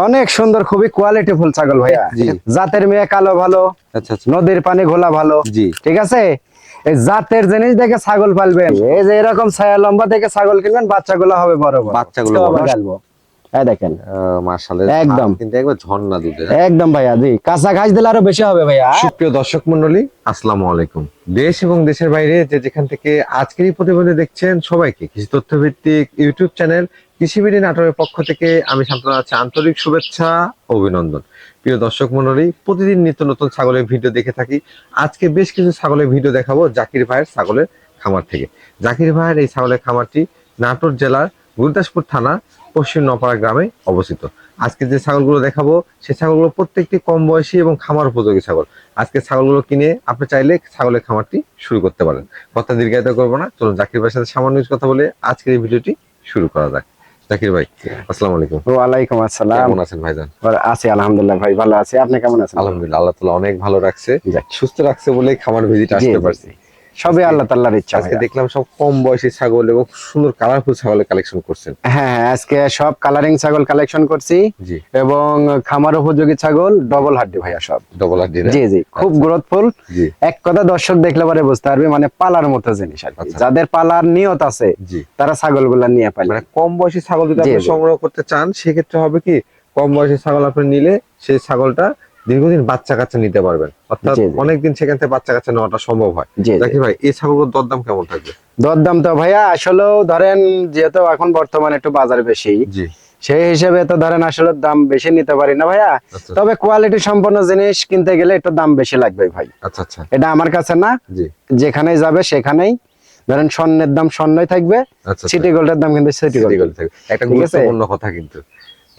অনেক সুন্দর, খুবই কোয়ালিটি ফুল ছাগল ভাইয়া। জাতের মেয়ে কালো ভালো, নদীর পানি ঘোলা ভালো, ঠিক আছে। এই জাতের জিনিস দেখে ছাগল পালবেন। এই যে এরকম ছায়া লম্বা দেখে ছাগল কিনবেন, বাচ্চাগুলো হবে বড় বড়, বাচ্চাগুলো আসবো। এই দেখেন মাশাআল্লাহ, একদম কিন্তু একবার ঝর্ণা দুধের, একদম ভাইয়া। জি, কাঁচা ঘাস দিলে আরো বেশি হবে ভাইয়া। সুপ্রিয় দর্শক মণ্ডলী, আসসালামু আলাইকুম। দেশ এবং দেশের বাইরে যে যেখান থেকে আজকের এই প্রতিবেদন দেখছেন, সবাইকে কৃষি তথ্য ভিত্তিক ইউটিউব চ্যানেল কৃষিবিডি নাটোরের পক্ষ থেকে আমি শান্তনু আছি আন্তরিক শুভেচ্ছা, অভিনন্দন। প্রিয় দর্শক মণ্ডলী, প্রতিদিন নিত্য নতুন ছাগলের ভিডিও দেখে থাকি। আজকে বেশ কিছু ছাগলের ভিডিও দেখাবো জাকির ভাইয়ের ছাগলের খামার থেকে। জাকির ভাইয়ের এই ছাগলের খামারটি নাটোর জেলার গুরুদাসপুর থানা পশ্চিম নপাড়া গ্রামে অবস্থিত। আজকে যে ছাগলগুলো দেখাবো, সেই ছাগলগুলো প্রত্যেকটি কম বয়সী এবং খামার উপযোগী ছাগল। আজকে ছাগলগুলো কিনে আপনি চাইলে ছাগলের খামারটি শুরু করতে পারেন। কথা দীর্ঘায়িত করবো না, চলুন জাকির ভাইয়ের সাথে সামান্য কিছু কথা বলে আজকের এই ভিডিওটি শুরু করা যাক। জাকির ভাই, আসসালামু আলাইকুম। ওয়ালাইকুম আসসালাম। কেমন আছেন ভাইজান? আছি আলহামদুলিল্লাহ ভাই, ভালো আছি। আপনি কেমন আছেন? আলহামদুলিল্লাহ, আল্লাহ তাআলা অনেক ভালো রাখছে, সুস্থ রাখছে বলে খামার ভিজিট আসতে পারছি। সবই আল্লাহ তাআলার ইচ্ছা। আজকে দেখলাম সব কম বয়সী ছাগল এবং সুন্দর কালারফুল ছাগলের কালেকশন করছেন। হ্যাঁ, আজকে সব কালারিং ছাগল কালেকশন করছি এবং খামার উপযোগী ছাগল, ডবল হাড্ডি ভাইয়া, সব ডবল হাড্ডি। জি জি, খুব গ্রোথফুল। এক কথা দর্শক দেখলে পরে বুঝতে পারবে, মানে পালার মতো জিনিস আর কি। যাদের পালার নিয়ত আছে তারা ছাগলগুলা নিয়ে পালে। মানে কম বয়সী ছাগল যদি আপনি সংগ্রহ করতে চান, সেক্ষেত্রে হবে কি, কম বয়সী ছাগল আপনি নিলে সেই ছাগলটা দীর্ঘদিন বাচ্চা কাচ্চা নিতে পারবেন, অর্থাৎ অনেকদিন সেখান থেকে বাচ্চা কাচ্চা নেওয়াটা সম্ভব হয়। দেখি ভাই, এই ছাগলগুলোর দরদাম কেমন থাকবে? দরদাম তো ভাইয়া আসলেও ধরেন, যেহেতু এখন বর্তমানে একটু বাজার বেশি, সেই হিসেবে তো ধরেন আসলে দাম বেশি নিতে পারি না ভাইয়া। তবে কোয়ালিটি সম্পন্ন জিনিস কিনতে গেলে একটু দাম বেশি লাগবে ভাই। আচ্ছা আচ্ছা, এটা আমার কাছে না, যেখানেই যাবে সেখানেই ধরেন স্বর্ণের দাম স্বর্ণই থাকবে, সিটি গোল্ডের দাম কিন্তু সিটি গোল্ড থাকবে। একটা গুরুত্বপূর্ণ কথা কিন্তু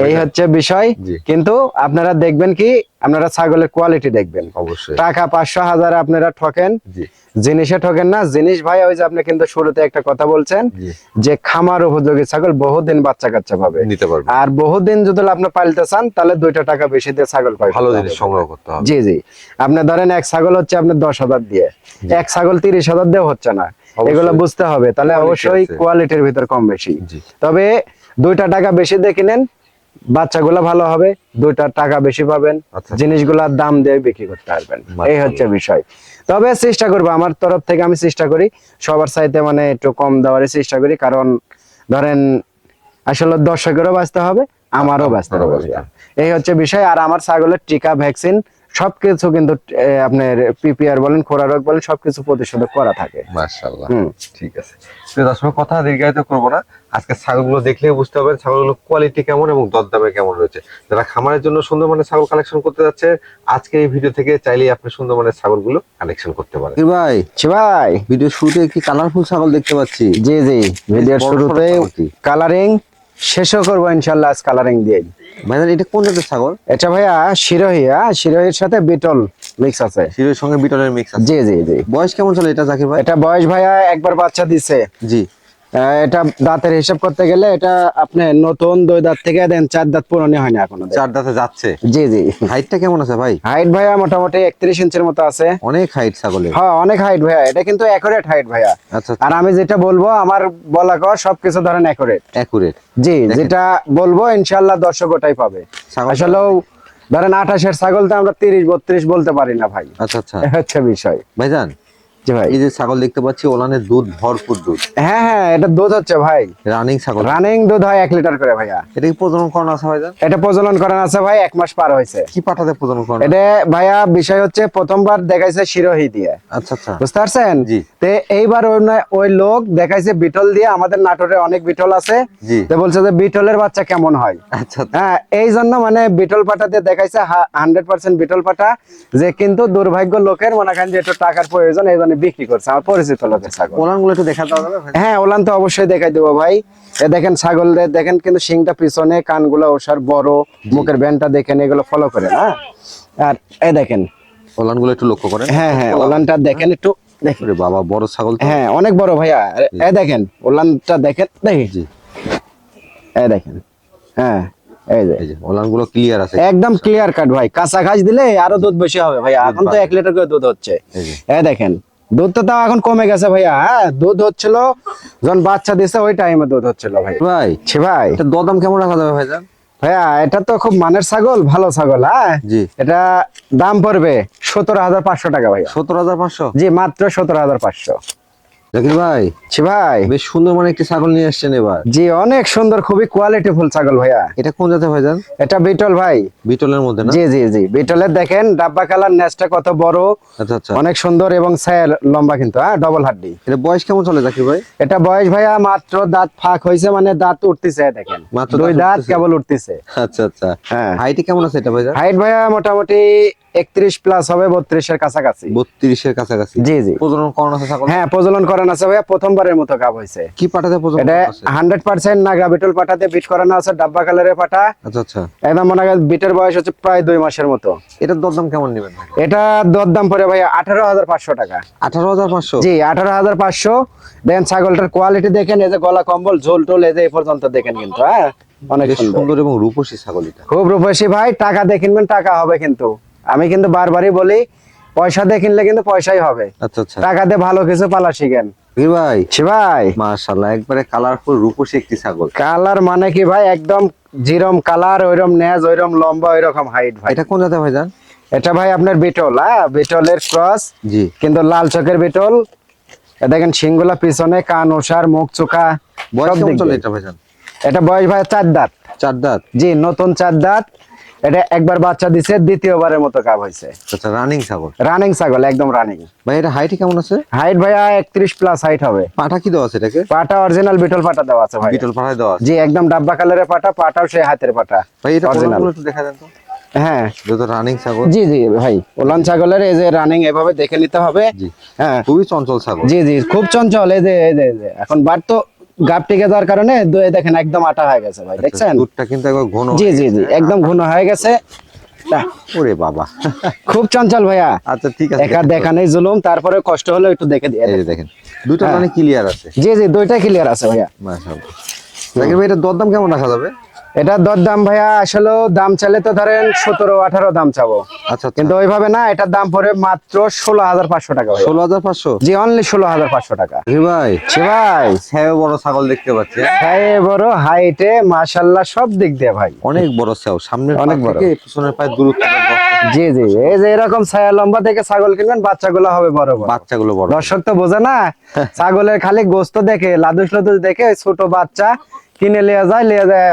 এই হচ্ছে বিষয়। কিন্তু আপনারা দেখবেন কি, আপনারা ছাগলের কোয়ালিটি দেখবেন। অবশ্যই টাকা 500-1000 আপনারা ঠকেন, জিনিসে ঠকেন না। জিনিস ভাই ওই যে আপনি কিন্তু শুরুতে একটা কথা বলছেন যে খামার উপযোগী ছাগল বহুদিন বাচ্চা কাচ্চা পাবে, নিতে পারবে। আর বহুদিন যদি আপনি পালতে চান তাহলে 2টা টাকা বেশি দিয়ে ছাগল পাবেন, ভালো জিনিস সংগ্রহ করতে হবে। জি জি, আপনি ধরেন এক ছাগল হচ্ছে আপনি 10,000 দিয়ে, এক ছাগল 30,000 দিয়ে হচ্ছে না, এগুলো বুঝতে হবে। তাহলে অবশ্যই কোয়ালিটির ভিতর কম বেশি। তবে 2টা টাকা বেশি দিয়ে কিনেন, বাচ্চাগুলো ভালো হবে, 2টা টাকা বেশি পাবেন, জিনিসগুলোর দাম দিয়ে বিক্রি করতে পারবেন। এই হচ্ছে বিষয়। তবে চেষ্টা করবো, আমার তরফ থেকে আমি চেষ্টা করি সবার চাইতে মানে একটু কম দেওয়ার চেষ্টা করি, কারণ ধরেন আসলে দর্শকেরও বাঁচতে হবে, আমারও বাঁচতে হবে। এই হচ্ছে বিষয়। আর আমার ছাগলের টিকা, ভ্যাকসিন সবকিছু কিন্তু আপনার পিপিআর বলেন, খোরা রোগ বলেন, সবকিছু প্রতিষেধক করা থাকে। মাশাআল্লাহ, ঠিক আছে। দর্শক কথা দীর্ঘায়িত করবো না, আজকে ছাগলগুলো দেখলে বুঝতে হবে ছাগলগুলো কোয়ালিটি কেমন এবং দরদামে কেমন রয়েছে। যারা খামারের জন্য সুন্দর মানের ছাগল কালেকশন করতে যাচ্ছে, আজকে এই ভিডিও থেকে চাইলেই আপনি সুন্দর মানের ছাগলগুলো কালেকশন করতে পারেন। ভাই ভাই, ভিডিও শুরুতে একটি কালারফুল ছাগল দেখতে পাচ্ছি। জি জি, ভিডিওর শুরুতে কালারিং, শেষও করবো ইনশাআল্লাহ আজ কালারিং দিয়ে। ভাইজান, এটা কোন জাতের ছাগল? এটা ভাইয়া শিরোহী, শিরোহীর সাথে বিটল মিক্স আছে। শিরোহীর সঙ্গে বিটলের মিক্স আছে। জি জি জি। বয়স কেমন চলে এটা জাকির ভাই? এটা বয়স ভাইয়া একবার বাচ্চা দিছে। জি। এটা দাঁতের হিসাব করতে গেলে এটা আপনি নতুন 2 দাঁত থেকে দেন 4 দাঁত পুরনো হয় না এখনো। 4 দাঁতে যাচ্ছে। জি জি। হাইটটা কেমন আছে ভাই? হাইট ভাইয়া মোটামুটি 31 ইঞ্চির মতো আছে। অনেক হাইট ছাগলের। হ্যাঁ, অনেক হাইট ভাইয়া। এটা কিন্তু একুরেট হাইট ভাইয়া। আচ্ছা। আর আমি যেটা বলবো, আমার বলা কর সবকিছু ধরেন একুরেট। একুরেট। জি, যেটা বলবো ইনশাআল্লাহ দর্শক ওটাই পাবে। আসলে ধরেন 28 এর ছাগল তো আমরা 30-32 বলতে পারি না ভাই। আচ্ছা আচ্ছা, হচ্ছে বিষয় ভাইজান। জি ভাই, এই যে ছাগল দেখতে পাচ্ছি, ওলানের দুধ, ভরপুর দুধ। হ্যাঁ হ্যাঁ, এটা দুধ হচ্ছে ভাই, রানিং ছাগল। রানিং দুধ হয় 1 লিটার করে ভাইয়া। এটা কি প্রজনন করানো আছে ভাইজান? এটা প্রজনন করানো আছে ভাই, 1 মাস পার হয়েছে। কি পাঠাতে প্রজনন করানো? এটা ভাইয়া বিষয় হচ্ছে প্রথমবার দেখাইছে শিরোহী দিয়ে। আচ্ছা আচ্ছা, বুঝতে পারছেন? জি। তে এইবার ওই লোক দেখাইছে বিটল দিয়ে। আমাদের নাটোরে অনেক বিটল আছে, তে বলছে যে বিটলের বাচ্চা কেমন হয়। আচ্ছা, হ্যাঁ, এই জন্য মানে বিটল পাঠাতে দেখাইছে 100% বিটল পাঠা, যে কিন্তু দুর্ভাগ্য লোকের মনে করেন যে একটু টাকার প্রয়োজন, এই জন্য বিক্রি করছে আমার পরিচিত লোকের ছাগল। ওলানগুলো একটু দেখা দেওয়া যাবে? হ্যাঁ, ওলান তো অবশ্যই দেখাই দেবো ভাই। দেখেন ছাগল দেখেন, কিন্তু শিংটা পিছনে, কানগুলো ওসার বড়, মুখের ব্যান্ডটা দেখেন, এগুলো ফলো করে না। আর এই দেখেন ওলানগুলো একটু লক্ষ্য করেন। হ্যাঁ হ্যাঁ, ওলানটা দেখেন একটু। দেখেন বাবা, বড় ছাগল। হ্যাঁ, অনেক বড় ভাইয়া। এই দেখেন ওলানটা দেখেন, দেখি জি, এই দেখেন। হ্যাঁ, এই যে ওলানগুলো ক্লিয়ার আছে, একদম ক্লিয়ার কাট ভাই। কাঁচা ঘাস দিলে আরো দুধ বেশি হবে ভাইয়া। এখন তো 1 লিটার করে দুধ হচ্ছে। এই দেখেন, দুধ তো তাও এখন কমে গেছে ভাইয়া। হ্যাঁ, দুধ হচ্ছিল যখন বাচ্চা দিছে ওই টাইমে দুধ হচ্ছিল ভাই। ভাই ভাই, এটা দরদাম কেমন রাখা যাবে ভাইজান? ভাইয়া এটা তো খুব মানের ছাগল, ভালো ছাগল। হ্যাঁ জি। এটা দাম পড়বে 17,500 টাকা ভাইয়া। 17,500? জি মাত্র 17,500। জাকির ভাই, জি ভাই। বেশ সুন্দর মানে একটি ছাগল নিয়ে আসছেন এবার। জি অনেক সুন্দর, খুবই কোয়ালিটিফুল ছাগল ভাইয়া। এটা কোন জাতের ভাইজান? এটা বিটল ভাই। বিটলের মধ্যে না? জি জি জি, বিটলের দেখেন ডাব্বা কালার, নেজটা কত বড়, আচ্ছা আচ্ছা। অনেক সুন্দর এবং ছায়া লম্বা কিন্তু, হ্যাঁ ডবল হাড্ডি। এটা বয়স কেমন চলে জাকির ভাই? এটা বয়স ভাইয়া মাত্র দাঁত ফাঁক হয়েছে, মানে দাঁত উঠতেছে দেখেন, মাত্র দুই দাঁত দাঁত উঠতেছে? কেবল উঠতেছে। আচ্ছা আচ্ছা। হ্যাঁ। হাইটে কেমন আছে এটা ভাইজান? হাইট ভাইয়া মোটামুটি 31 প্লাস হবে, 32 এর কাছাকাছি। 32 এর কাছাকাছি। জি জি। প্রজনন করানো আছে ছাগল? হ্যাঁ প্রজনন করানো আছে ভাইয়া, প্রথমবারের মতো গাব হয়েছে। কি পাটাতে প্রজনন এটা করানো আছে? 100% নাগরা বিটল পাটাতে বিট করানো আছে, ডাব্বা কালারের পাটা। আচ্ছা আচ্ছা। একদম মনে হয় বিটের বয়স হচ্ছে প্রায় 2 মাসের মতো। এটার দরদাম কেমন নেবেন? এটা দরদাম পড়ে ভাইয়া 18,500 টাকা। 18,500? জি 18,500। দেখেন ছাগলটার কোয়ালিটি দেখেন, এই যে গলা কম্বল ঝোল টোল এই যে এই পর্যন্ত দেখেন কিন্তু, হ্যাঁ অনেক বেশ সুন্দর। সুন্দর এবং রূপসী ছাগল এটা। খুব রূপসী ভাই, টাকা দেখিনবেন টাকা হবে কিন্তু। আমি কিন্তু বারবারই বলি, পয়সা দিয়ে কিনলে কিন্তু পয়সাই হবে। আচ্ছা আচ্ছা। টাকা দিয়ে ভালো কিছু পালা শিখেন। কি ভাই? জি ভাই। মাশাআল্লাহ, একবারে কালারফুল রূপসী একটি ছাগল। কালার মানে কি ভাই, একদম জিরম কালার, ওইরকম নেজ, ওইরকম লম্বা, ওইরকম হাইট ভাই। এটা কোন জাতের ভাইজান? এটা ভাই আপনার বিটল, হ্যাঁ বিটলের ক্রস। জি। কিন্তু লাল চোখের বিটল। এ দেখেন শিংগুলা পিছনে, কান ওষার, মুখ চোখা। বয়স সব কেমন দিক চলে দিয়ে। এটা ভাইজান? এটা বয়স ভাই 4 দাঁত। 4 দাঁত? জি নতুন 4 দাঁত। এটা একবার বাচ্চা দিছে, দ্বিতীয়বারের মতো গাব হয়েছে। আচ্ছা, রানিং ছাগল? রানিং ছাগল, একদম রানিং। ভাই এটা হাইট কেমন আছে? হাইট ভাইয়া 31 প্লাস হাইট হবে। পাটা কি দেওয়া আছে এটাকে? পাটা অরিজিনাল বিটল পাটা দেওয়া আছে ভাই। বিটল পাটায় দেওয়া আছে? জি একদম ডাব্বা কালারের পাটা, পাটাও সেই হাতের পাটা। ভাই এটা Original। ওলানগুলো একটু দেখা দেন তো। হ্যাঁ যত রানিং ছাগল। জি জি ভাই, ওলান ছাগলের এই যে রানিং এভাবে দেখে নিতে হবে। জি। হ্যাঁ খুবই চঞ্চল ছাগল। জি জি, খুব চঞ্চল। এই যে এখন বার তো গাব টিকে যাওয়ার কারণে দই দেখেন একদম আটা হয়ে গেছে ভাই, দেখছেন? দুধটা কিন্তু একবার ঘন। জি জি জি, একদম ঘন হয়ে গেছে। ওরে বাবা। খুব চঞ্চল ভাইয়া। আচ্ছা ঠিক আছে। একা দেখা নেই জুলুম, তারপরে কষ্ট হলো একটু দেখে দিয়ে। এই যে দেখেন দুটো হ্যাঁ। মানে ক্লিয়ার আছে। জি জি, দুইটাই ক্লিয়ার আছে ভাইয়া। মাশাআল্লাহ। জাকির ভাই, এটা দরদাম কেমন রাখা যাবে? এটা দরদাম ভাইয়া আসলে দাম চাইলে তো ধরেন 17-18 দাম চাবো, আচ্ছা কিন্তু ওইভাবে না। এটার দাম পড়ে মাত্র 16,500 টাকা ভাইয়া। 16,500? জি অনলি 16,500 টাকা। জাকির ভাই, জি ভাই। সেও বড় ছাগল দেখতে পাচ্ছি। হ্যাঁ বড়, হাইটে মাশাআল্লাহ সব দিক দিয়ে ভাই অনেক বড় সেও, সামনের অনেক পা বড়। থেকে পিছনের পায়ের দূরত্ব। জি জি, এই যে এরকম ছায়া লম্বা দেখে ছাগল কিনবেন, বাচ্চাগুলো হবে বড় বড়। বাচ্চাগুলো বড়। দর্শক তো বোঝে না, ছাগলের খালি গোস্ত দেখে, লাদুস লাদুস দেখে ছোট বাচ্চা কিনে লিয়ে যায়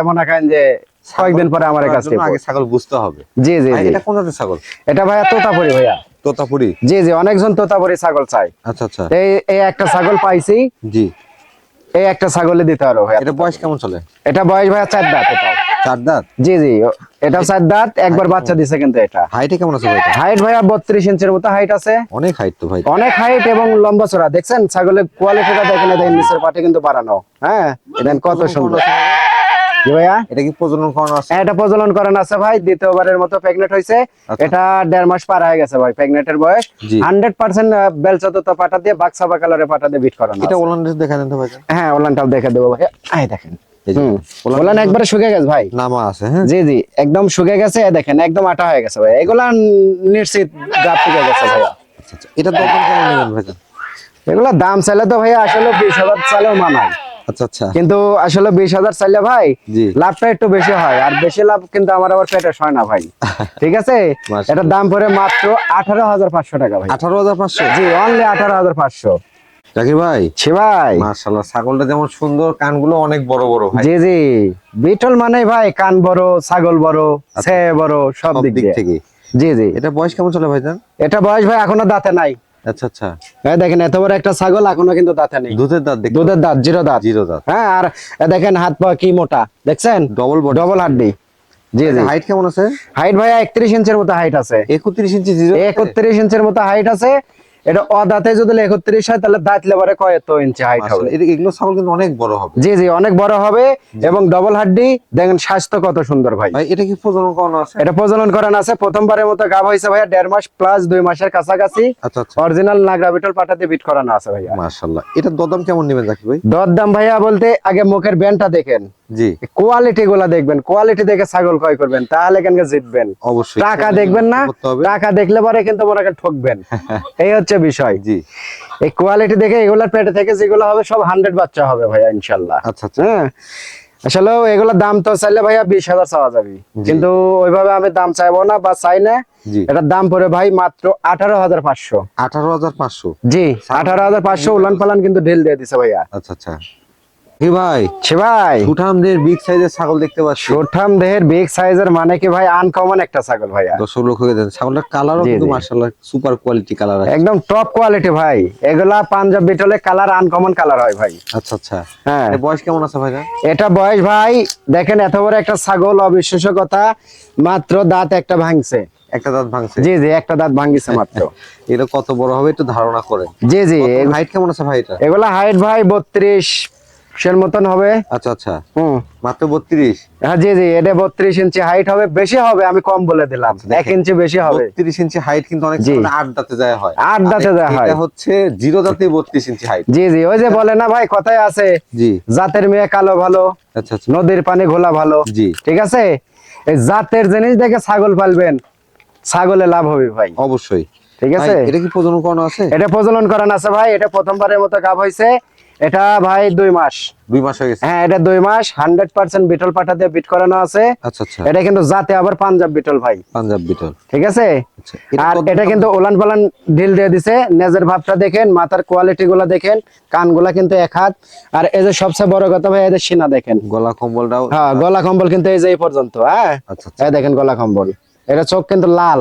মনে করেন যে কয়েকদিন পরে আমার কাছে। আগে ছাগল বুঝতে হবে। জি জি ভাই, জি। এটা কোন জাতের ছাগল? এটা ভাইয়া তোতাপুরি ভাইয়া। তোতাপুরি? জি জি, অনেকজন তোতাপুরি ছাগল চাই। আচ্ছা আচ্ছা। এই এই একটা ছাগল পাইছি, জি। এই একটা ছাগলে দিতে পারো ভাইয়া। এটা বয়স কেমন চলে? এটা বয়স ভাইয়া 4 দাঁত। এটাও 4 দাঁত? জি জি, এটাও 4 দাঁত, একবার বাচ্চা দিছে কিন্তু। এটা হাইটে কেমন আছে ভাই? হাইট ভাইয়া 32 ইঞ্চির মতো হাইট আছে। অনেক হাইট তো ভাই। অনেক হাইট এবং লম্বা চড়া। দেখছেন ছাগলের কোয়ালিটিটা দেখেন, দেখেন নিচের পাটে কিন্তু বাড়ানো। হ্যাঁ দেখেন কত সুন্দর। জি ভাইয়া। এটা কি প্রজনন করানো আছে? এটা প্রজনন করানো আছে ভাই, দ্বিতীয়বারের মতো প্রেগনেন্ট হয়েছে। আচ্ছা। এটা 1.5 মাস পার হয়ে গেছে ভাই প্রেগনেন্টের বয়স। জি। 100% বেলচাতুতা পাটা দিয়ে, বাক্সাবা কালারের পাটা দিয়ে বিট করানো এটা আছে। ওলানটা দেখা দেন তো ভাই। হ্যাঁ ওলানটাও দেখে দেবো ভাই, এই দেখেন। এই যে ওলান একবারে শুকিয়ে গেছে ভাই। নামা আছে। হ্যাঁ জি জি, একদম শুকিয়ে গেছে। এই দেখেন একদম আটা হয়ে গেছে ভাই, এগুলা নিশ্চিত গাপ থেকে গেছে ভাইয়া। আচ্ছা আচ্ছা। এটা দরদাম কেমন নেবেন ভাই? এগুলা দাম চাইলে তো ভাইয়া আসলে 20,000 চাইলেও মানায়, আচ্ছা আচ্ছা। কিন্তু আসলে 20,000 চাইলে ভাই জি। লাভটা একটু বেশি হয়, আর বেশি লাভ কিন্তু আমার আবার পেটে হয় না ভাই। ঠিক আছে, মাশাআল্লাহ। এটার দাম পড়ে মাত্র 18,500 টাকা ভাই। 18,500? জি অনলি 18,500। জাকির ভাই, ছি ভাই। মাশাআল্লাহ, ছাগলটা যেমন সুন্দর, কানগুলো অনেক বড় বড় ভাই। জি জি, বিটল মানে ভাই কান বড়, ছাগল বড়, ছে বড়, সব দিক থেকে। জি জি। এটা বয়স কেমন চলে ভাইজান? এটা বয়স ভাই এখনো দাঁতে নাই। আচ্ছা আচ্ছা। এই দেখেন এত বড় একটা ছাগল এখনো কিন্তু দাঁতে নেই। দুধের দাঁত দেখতে? দুধের দাঁত, জিরো দাঁত। জিরো দাঁত। হ্যাঁ, আর দেখেন হাত পা কি মোটা, দেখছেন? Double body. ডবল হাড্ডি। জি জি। হাইট কেমন আছে? হাইট ভাইয়া 31 ইঞ্চির মতো হাইট আছে। 31 ইঞ্চি? জিরো 31 ইঞ্চির মতো হাইট আছে। এটা অদাঁতে যদি 31 হয় তাহলে দাঁত লেবারে কত ইঞ্চি হাইট হবে? এগুলো ছাগল কিন্তু অনেক বড় হবে। জি জি, অনেক বড় হবে এবং ডবল হাড্ডি। দেখেন স্বাস্থ্য কত সুন্দর ভাই। ভাই এটা কি প্রজনন করানো আছে? এটা প্রজনন করানো আছে, প্রথমবারের মতো গাব হয়েছে ভাইয়া 1.5 মাস প্লাস 2 মাসের কাছাকাছি। আচ্ছা আচ্ছা। অরিজিনাল নাগরা বিটল পাটাতে বিট করানো আছে ভাইয়া। মাশাআল্লাহ। এটা দরদাম কেমন নেবেন জাকির ভাই? দরদাম ভাইয়া বলতে আগে মুখের ব্যান্ডটা দেখেন, জি। কোয়ালিটি গুলা দেখবেন, কোয়ালিটি দেখে ছাগল ক্রয় করবেন, তাহলে কেন জিতবেন। অবশ্যই। টাকা দেখবেন না, টাকা দেখলে পরে কিন্তু মনে করেন ঠকবেন। এই হচ্ছে বিষয়। জি। এই কোয়ালিটি দেখে এগুলার পেটে থেকে যেগুলো হবে সব 100 বাচ্চা হবে ভাইয়া ইনশাআল্লাহ। আচ্ছা আচ্ছা। হ্যাঁ, আসলে এগুলো দাম তো চাইলে ভাইয়া 20,000 চাওয়া যাবে, কিন্তু ওইভাবে আমি দাম চাইবো না বা চাই না। জি এটার দাম পড়ে ভাই মাত্র 18,500। 18,500। জি 18,500 উলান পালান কিন্তু ঢিল দিয়ে দিছে ভাইয়া। আচ্ছা আচ্ছা কি ভাই, সে ভাই সুঠামদের বিগ সাইজের ছাগল দেখতে পাচ্ছি। সুঠাম দেহের বিগ সাইজের মানে কি ভাই আনকমন একটা ছাগল ভাইয়া। দর্শক লক্ষ্য করে দেন, ছাগলটার কালারও জি, কিন্তু জি। মাশাআল্লাহ সুপার কোয়ালিটি কালার আছে। একদম টপ কোয়ালিটি ভাই, এগুলা পাঞ্জাব বিটলে কালার আনকমন কালার হয় ভাই। আচ্ছা আচ্ছা হ্যাঁ এর বয়স কেমন আছে ভাইরা? এটা বয়স ভাই দেখেন এত বড় একটা ছাগল, অবিশ্বাস্য কথা, মাত্র দাঁত একটা ভাঙছে। একটা দাঁত ভাঙছে? জি জি একটা দাঁত ভাঙিছে মাত্র। এটা কত বড় হবে একটু ধারণা করেন? জি জি হাইট কেমন আছে ভাই এটা? এগুলা হাইট ভাই 32 এর মতন হবে। আচ্ছা আচ্ছা মাত্র 32? হ্যাঁ জি জি এটা 32 ইঞ্চি হাইট হবে, বেশি হবে আমি কম বলে দিলাম, 1 ইঞ্চি বেশি হবে। 32 ইঞ্চি হাইট কিন্তু অনেক জি। সময় 8 দাঁতে যায় হয়। 8 দাঁতে যায় হয়। এটা হচ্ছে 0 দাঁতে 32 ইঞ্চি হাইট। জি জি ওই যে বলে না ভাই কথায় আছে, জি জাতের মেয়ে কালো ভালো, আচ্ছা আচ্ছা নদীর পানি ঘোলা ভালো। জি ঠিক আছে, এই জাতের জিনিস দেখে ছাগল পালবেন, ছাগলে লাভ হবে ভাই। অবশ্যই। ঠিক আছে, ভাই, এটা কি প্রজনন করানো আছে? এটা প্রজনন করানো আছে ভাই, এটা প্রথমবারের মতো গাব হয়েছে। এটা ভাই 2 মাস। 2 মাস হয়ে গেছে? হ্যাঁ এটা 2 মাস 100% বিটল পাঠা দিয়ে বিট করানো আছে। আচ্ছা আচ্ছা এটা কিন্তু জাতে আবার পাঞ্জাব বিটল ভাই। পাঞ্জাব বিটল। ঠিক আছে, আচ্ছা আর এটা কিন্তু ওলান পালান ঢিল দিয়ে দিছে। নেজের ভাবটা দেখেন, মাথার কোয়ালিটি গুলা দেখেন, কানগুলা কিন্তু 1 হাত। আর এই যে সবচেয়ে বড় কথা ভাই এদের সিনা দেখেন, গলা কম্বলটাও? হ্যাঁ গলা কম্বল কিন্তু এই যে এই পর্যন্ত। হ্যাঁ আচ্ছা আচ্ছা এই দেখেন গলা কম্বল, এটা চোখ কিন্তু লাল।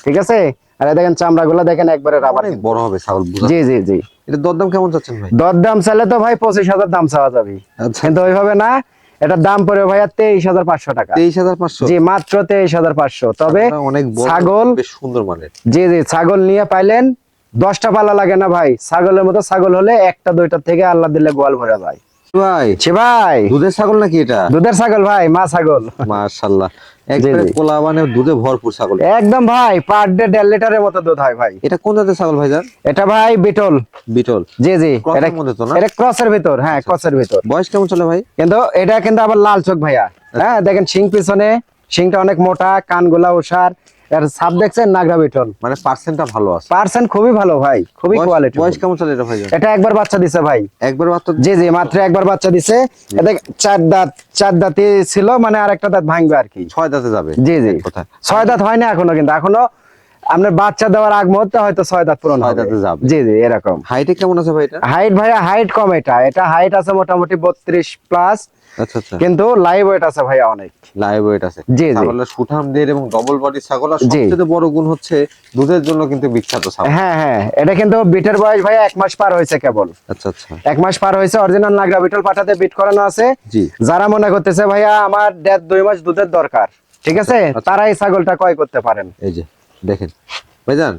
ঠিক আছে, আর এই দেখেন চামড়া গুলা দেখেন একবারে রাবার। অনেক বড় হবে ছাগল বুঝা। জি জি জি এটা দরদাম কেমন চাচ্ছেন ভাই? দর দাম চাইলে তো ভাই 25,000 দাম চাওয়া যাবে, আচ্ছা কিন্তু ওইভাবে না। এটার দাম পড়ে ভাইয়া 23,500 টাকা। 23,500? জি মাত্র 23,500। তবে ছাগলটা অনেক বড়, ছাগল বেশ সুন্দর মানের। জি জি ছাগল নিয়ে পাইলেন 10টা পালা লাগে না ভাই, ছাগলের মতো ছাগল হলে 1টা 2টা থেকে আল্লাহ দিলে গোয়াল ভরে যায়। ভাই ছি ভাই দুধের ছাগল নাকি এটা? দুধের ছাগল ভাই, মা ছাগল। মাশাআল্লাহ একবারে জি। কোলা মানে দুধে ভরপুর ছাগল। একদম ভাই পার ডে 1.5 লিটারের মতো দুধ হয় ভাই। এটা কোন জাতের ছাগল ভাইজান? এটা ভাই বিটল। বিটল? জি জি Cross এটা এর মধ্যে তো না? এটা ক্রসের ভিতর, হ্যাঁ ক্রসের ভিতর। বয়স কেমন চলে ভাই? কিন্তু এটা কিন্তু আবার লাল চোখ ভাইয়া। হ্যাঁ দেখেন শিং পিছনে, শিংটা অনেক মোটা, কানগুলা ওষার, এর ছাপ দেখছেন নাগরা বিটল। মানে পার্সেন্টটা ভালো আছে? পার্সেন্ট খুবই ভালো ভাই, খুবই কোয়ালিটি। বয়স কেমন চলে এটা ভাইজান? এটা একবার বাচ্চা দিছে ভাই। একবার মাত্র? জি জি মাত্র একবার বাচ্চা দিছে। এটা 4 দাঁতই ছিল, মানে আরেকটা দাঁত ভাঙবে আর কি। 6 দাঁতে যাবে? জি জি কথা 6 দাঁত হয় না এখনো, কিন্তু এখনো আপনার বাচ্চা দেওয়ার আগ মুহূর্তে হয়তো 6 দাঁত পূরণ 6 হবে। দাঁতে যাবে। জি জি এরকম। হাইটে কেমন আছে ভাই এটা? হাইট ভাইয়া হাইট কম, এটা হাইট আছে মোটামুটি 32 প্লাস, আচ্ছা আচ্ছা কিন্তু লাইভ ওয়েট আছে ভাইয়া অনেক। লাইভ ওয়েট আছে? জি জি ছাগলের সুঠামদের এবং ডবল বডি ছাগল, আর জি। সবচেয়ে বড় গুণ হচ্ছে দুধের জন্য কিন্তু বিখ্যাত ছাগল। হ্যাঁ হ্যাঁ এটা কিন্তু বিটের বয়স ভাইয়া 1 মাস পার হয়েছে কেবল। আচ্ছা আচ্ছা 1 মাস পার হয়েছে, অরিজিনাল নাগরা বিটল পাঠাতে বিট করানো আছে। জি যারা মনে করতেছে ভাইয়া আমার 1.5-2 মাস দুধের দরকার, ঠিক আছে, আচ্ছা। তারা এই ছাগলটা ক্রয় করতে পারেন। এই যে দেখেন ভাইজান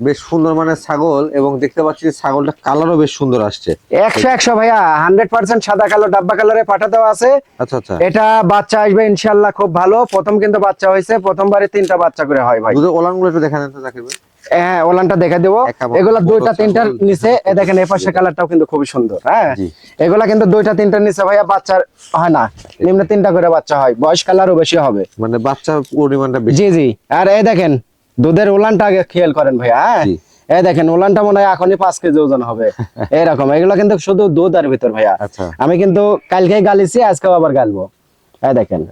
বেশ সুন্দর মানের ছাগল, এবং দেখতে পাচ্ছি যে ছাগলটা কালারও বেশ সুন্দর আসছে। 100 ভাইয়া 100% সাদা কালো ডাব্বা কালারে পাঠা দেওয়া আছে। আচ্ছা আচ্ছা এটা বাচ্চা আসবে ইনশাআল্লাহ খুব ভালো। প্রথম কিন্তু বাচ্চা হয়েছে, প্রথমবারে 3টা বাচ্চা করে হয় ভাই। দুধের ওলানগুলো একটু দেখা দেন তো জাকির ভাই। হ্যাঁ ওলানটা দেখা দেবো। একা এগুলা বড় 2টা ছাগল, 3টার নিচে, এ দেখেন এই পাশে কালারটাও কিন্তু খুবই সুন্দর। হ্যাঁ জি। এগুলা কিন্তু 2টা 3টার নিচে ভাইয়া বাচ্চা হয় না, নিম্নে 3টা করে বাচ্চা হয়, বয়স কালারও বেশি হবে। মানে বাচ্চার পরিমাণটা বেশি। জি জি আর এই দেখেন দুধের ওলানটা আগে খেয়াল করেন ভাইয়া। হ্যাঁ জি। এই দেখেন ওলানটা মনে হয় এখনই 5 কেজি ওজন হবে এরকম। এগুলো কিন্তু শুধু দুধ আর ভিতর ভাইয়া। আচ্ছা আমি কিন্তু কালকেই গালিছি, আজকেও আবার গালবো। এই দেখেন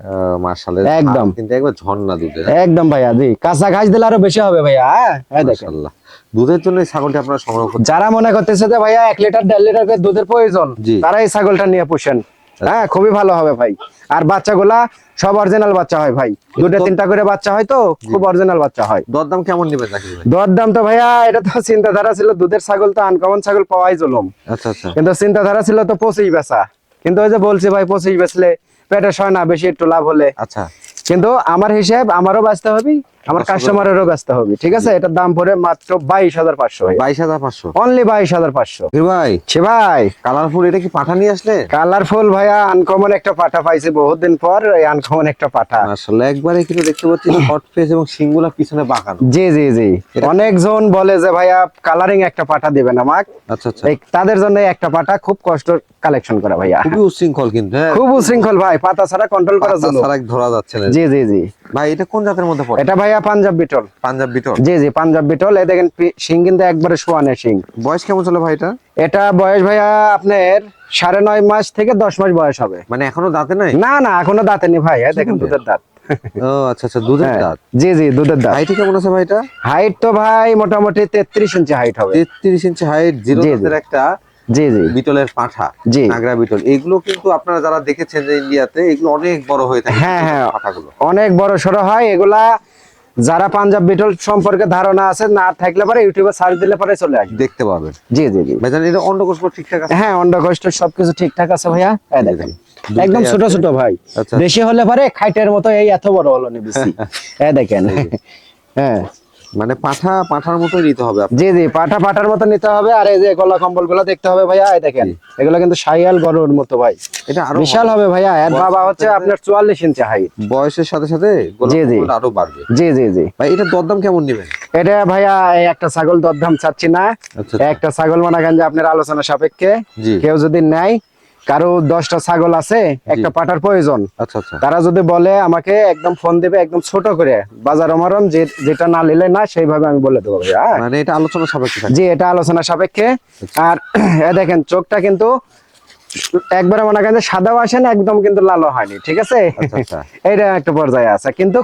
মাশাআল্লাহ একদম। কিন্তু একবার ঝর্ণা দুধের। একদম ভাইয়া, জি কাঁচা ঘাস দিলে আরো বেশি হবে ভাইয়া। হ্যাঁ এই দেখেন মাশাআল্লাহ দুধের জন্য এই ছাগলটি আপনারা সংগ্রহ করতে। যারা মনে করতেছে যে ভাইয়া 1 লিটার 1.5 লিটার করে দুধের প্রয়োজন, জি। তারা এই ছাগলটা নিয়ে পুষেন। হ্যাঁ খুবই ভালো হবে ভাই। আর বাচ্চাগুলা সব অরিজিনাল বাচ্চা হয় ভাই, 2টা 3টা করে বাচ্চা হয়, তো খুব অরিজিনাল বাচ্চা হয়। দরদাম কেমন নেবেন জাকির ভাই? দরদাম তো ভাইয়া এটা তো চিন্তাধারা ছিল, দুধের ছাগল তো আনকমন ছাগল পাওয়াই জুলুম, আচ্ছা আচ্ছা কিন্তু চিন্তাধারা ছিল তো 25 বেচা। কিন্তু ওই যে বলছি ভাই 25 বেচলে পেটে সয় না, বেশি একটু লাভ হলে। আচ্ছা কিন্তু আমার হিসাব আমারও বাঁচতে হবে, আমার কাস্টমারেরও ব্যস্ত হবে। ঠিক আছে, এটার দাম পড়ে মাত্র 22,500 ভাই। 22,500? অনলি 22,500। জাকির ভাই ছি ভাই কালারফুল এটা কি পাঠা নিয়ে আসলে? কালারফুল ভাইয়া আনকমন একটা পাঠা পাইছি বহুত দিন পর, এই আনকমন একটা পাঠা। মাশাআল্লাহ একবারে কিন্তু দেখতে পাচ্ছি শর্ট ফেস এবং সিংগুলা পিছনে বাঁকানো। জি জি জি অনেকজন বলে যে ভাইয়া কালারিং একটা পাঠা দিবেন আমাকে, আচ্ছা আচ্ছা এই তাদের জন্য একটা পাঠা খুব কষ্ট কালেকশন করা ভাইয়া। খুবই উচ্ছৃঙ্খল কিন্তু। হ্যাঁ খুব উশৃঙ্খল ভাই, পাতা ছাড়া কন্ট্রোল করা পাতা জন্য। ছাড়া ধরা যাচ্ছে না। জি জি জি ভাই এটা কোন জাতের মধ্যে পড়ে? এটা ভাইয়া পাঞ্জাব বিটল। পাঞ্জাব বিটল? জি জি পাঞ্জাব বিটল। এই দেখেন শিং কিন্তু একবারে সোয়ানে শিং। বয়স কেমন চলে ভাই এটা? এটা বয়স ভাইয়া আপনার 9.5 মাস থেকে 10 মাস বয়স হবে। মানে এখনো দাঁতে নাই? না না এখনো দাঁতে নেই ভাই, এই দেখেন দুধের দাঁত। ও আচ্ছা আচ্ছা, দুধের হ্যাঁ, দাঁত। জি জি দুধের দাঁত। হাইট কেমন আছে ভাই এটা? হাইট তো ভাই মোটামুটি 33 ইঞ্চি হাইট হবে। 33 ইঞ্চি হাইট, জিরো জি, জি। দাঁতের একটা জি জি বিটলের পাঠা, জি। নাগরা বিটল। এগুলো কিন্তু আপনারা যারা দেখেছেন যে ইন্ডিয়াতে, এগুলো অনেক বড় হয়ে থাকে। হ্যাঁ হ্যাঁ পাঠাগুলো অনেক বড় সড়ো হয় এগুলা। যারা পাঞ্জাব বিটল সম্পর্কে ধারণা আছে না থাকলে পরে ইউটিউবে সার্চ দিলে পরে চলে আসবে, দেখতে পাবেন। জি জি জি। ভাইজান এটা অন্ডকোষ ঠিকঠাক আছে? হ্যাঁ অন্ডকোষ সবকিছু ঠিকঠাক আছে ভাইয়া, এই দেখেন দুধটাই একদম ছোট আছে। ছোট ভাই। আচ্ছা। বেশি হলে পরে খাইটের মতো এই এত বড় হলো নি বেশি, এই দেখেন। হ্যাঁ মানে পাঠার মতোই নিতে হবে আপনার। জি জি পাঠার মতো নিতে হবে। আর এই যে গলা কম্বল গুলো দেখতে হবে ভাইয়া, এই দেখেন এগুলো কিন্তু শাইয়াল গরুর মতো ভাই, এটা আরো বিশাল হবে ভাইয়া। এর বাবা হচ্ছে আপনার 44 ইঞ্চি হাইট। বয়সের সাথে সাথে জি, জি। গলা আরো বাড়বে। জি জি জি। ভাই এটা দরদাম কেমন নেবেন? এটা ভাইয়া এই একটা ছাগল দরদাম চাচ্ছি না। আচ্ছা, একটা ছাগল মনে করেন যে আপনার আলোচনা সাপেক্ষে জি। কেউ যদি নেয়, কারো 10টা ছাগল আছে, একটা পাটার প্রয়োজন, আচ্ছা আচ্ছা। তারা যদি বলে আমাকে একদম ফোন দেবে একদম ছোট করে বাজার অমরম, যেটা না নিলে না সেইভাবে আমি বলে দেবো ভাইয়া। মানে এটা আলোচনা সাপেক্ষে থাকে। জি এটা আলোচনা সাপেক্ষে। আর এ দেখেন চোখটা কিন্তু একবারে মনে করেন যে সাদাও আসে না, একদম কিন্তু লালও হয়নি, ঠিক আছে? আচ্ছা আচ্ছা। এইটা একটা পর্যায়ে আছে কিন্তু